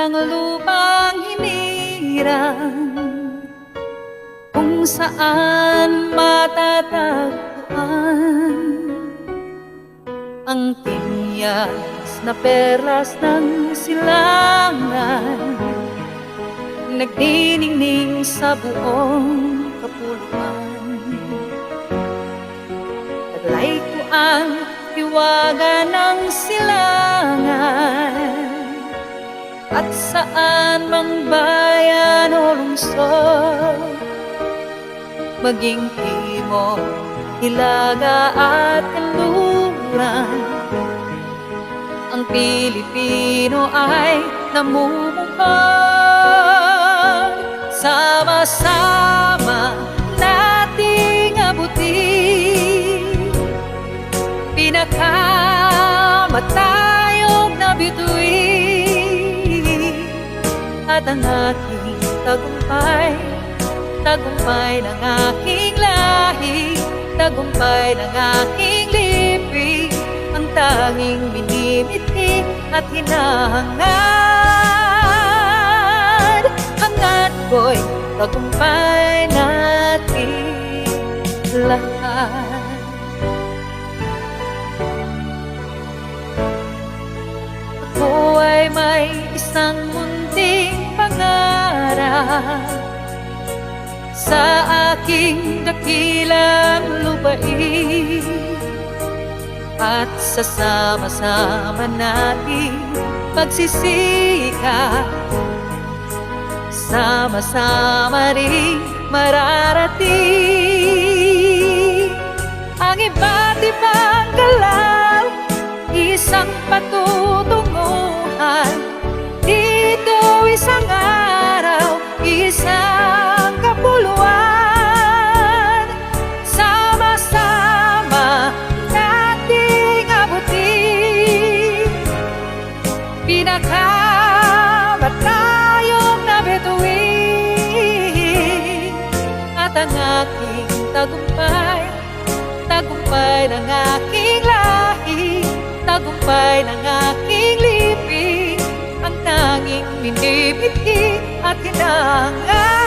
ng lupang hinirang, kung saan matatagpuan ang tinyas na perlas ng silangan, nagniningning sa buong kapuluan. Taglay ko ang hiwaga ng silangan, at saan mang bayan o lungsod, maging timog, hilaga at kanluran, ang Pilipino ay namumukod. Sama-sama nating abutin pinakamatayog na bituin, at ang ating tagumpay, tagumpay ng aking lahi, tagumpay ng aking lipi, ang tanging minimiti at hinahangad. Hangad ko'y tagumpay natin lahat. Ako ay may isang munting pangarap sa aking dakilang lupain, at sasama-sama natin magsisikap, sama-sama rin mararating ang iba't ibang galaw, isang patutunguhan. Dito isang araw, isang kapuluan, sama-sama nating abutin pinakamatayog na bituin, at ang aking tagumpay, tagumpay ng aking lahi, tagumpay ng aking lipi, ang tanging minibiti at hinahangad.